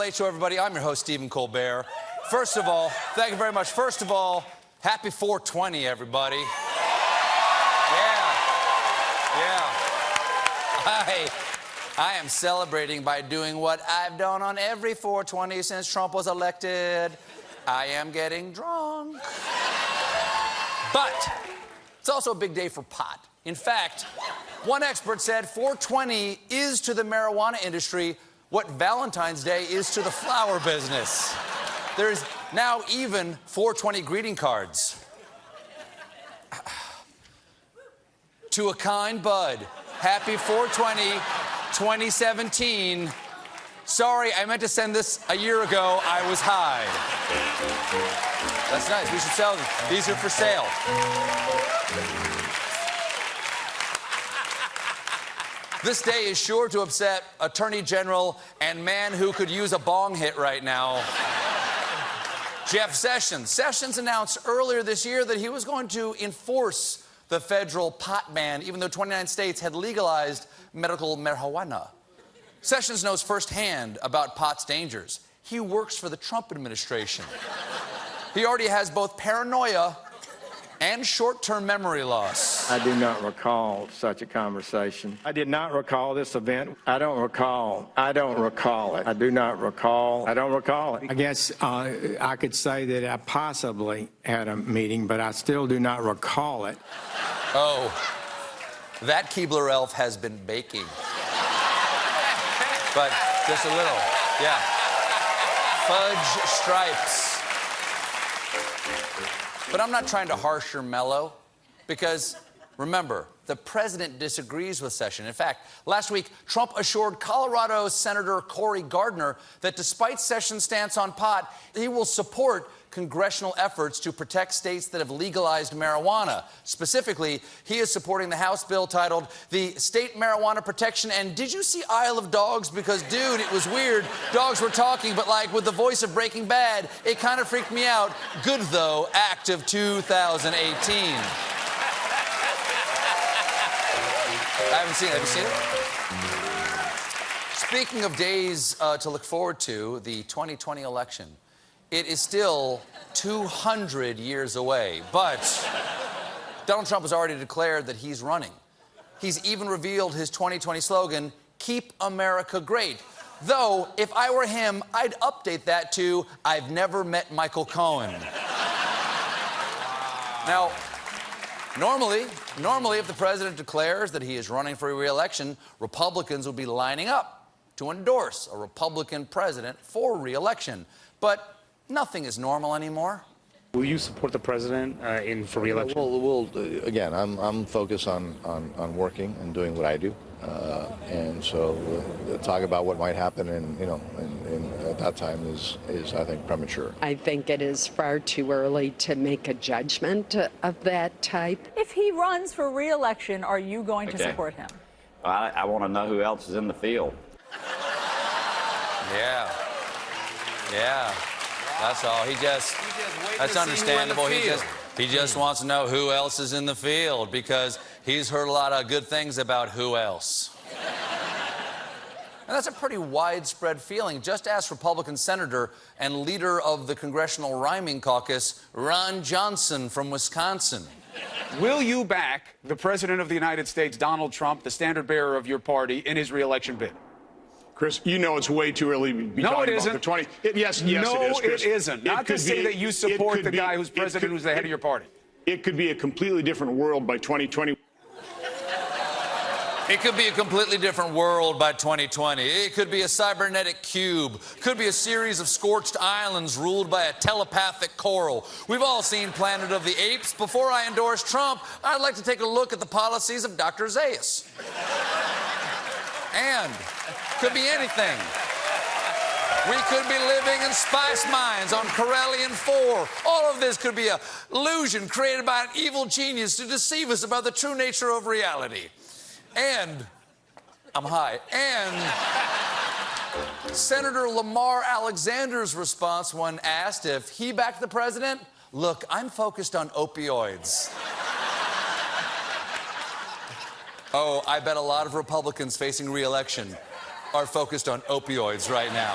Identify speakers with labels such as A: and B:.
A: Late Show, everybody. I'm your host, Stephen Colbert. First of all, thank you very much. First of all, happy 420, everybody. Yeah. I am celebrating by doing what I've done on every 420 since Trump was elected. I am getting drunk. But it's also a big day for pot. In fact, one expert said 420 is to the marijuana industry what Valentine's Day is to the flower business. There's now even 420 greeting cards. To a kind bud, happy 420, 2017. Sorry, I meant to send this a year ago. I was high. That's nice. We should sell them. These are for sale. This day is sure to upset Attorney General and man who could use a bong hit right now, Jeff Sessions. Sessions announced earlier this year that he was going to enforce the federal pot ban, even though 29 states had legalized medical marijuana. Sessions knows firsthand about pot's dangers. He works for the Trump administration. He already has both paranoia and short-term memory loss.
B: I do not recall such a conversation. I did not recall this event. I don't recall. I don't recall it. I do not recall. I don't recall it. I guess I could say that I possibly had a meeting, but I still do not recall it.
A: Oh, that Keebler elf has been baking. But just a little, yeah. Fudge stripes. But I'm not trying to harsh or mellow, because remember, the president disagrees with Sessions. In fact, last week, Trump assured Colorado Senator Cory Gardner that despite Sessions' stance on pot, he will support congressional efforts to protect states that have legalized marijuana. Specifically, he is supporting the House bill titled the State Marijuana Protection and Did You See Isle of Dogs? Because, dude, it was weird. Dogs were talking, but like with the voice of Breaking Bad, it kind of freaked me out. Good, though, act of 2018. I haven't seen it. Have you seen it? Speaking of days to look forward to, the 2020 election. It is still 200 years away, but Donald Trump has already declared that he's running. He's even revealed his 2020 slogan, Keep America Great. Though, if I were him, I'd update that to, I've never met Michael Cohen. Now, normally, if the president declares that he is running for re-election, Republicans would be lining up to endorse a Republican president for re-election. But nothing is normal anymore.
C: Will you support the president for re-election?
D: Again, I'm focused on working and doing what I do, and so talk about what might happen, and at that time is I think premature.
E: I think it is far too early to make a judgment of that type.
F: If he runs for re-election, are you going to support him?
G: I want to know who else is in the field.
A: Yeah. That's all. That's understandable. He just wants to know who else is in the field, because he's heard a lot of good things about who else. And that's a pretty widespread feeling. Just ask Republican Senator and leader of the Congressional Rhyming Caucus, Ron Johnson from Wisconsin.
H: Will you back the President of the United States, Donald Trump, the standard bearer of your party, in his re-election bid?
I: Chris, you know it's way too early to be talking about the 20.
H: Yes, it is, Chris. No, it isn't. Not to say that you support the guy who's president, who's the head of your party.
I: It could be a completely different world by 2020.
A: It could be a completely different world by 2020. It could be a cybernetic cube. Could be a series of scorched islands ruled by a telepathic coral. We've all seen Planet of the Apes. Before I endorse Trump, I'd like to take a look at the policies of Dr. Zaius. And could be anything. We could be living in spice mines on Corellian 4. All of this could be an illusion created by an evil genius to deceive us about the true nature of reality. And I'm high. And Senator Lamar Alexander's response when asked if he backed the president, look, I'm focused on opioids. Oh, I bet a lot of Republicans facing re-election are focused on opioids right now.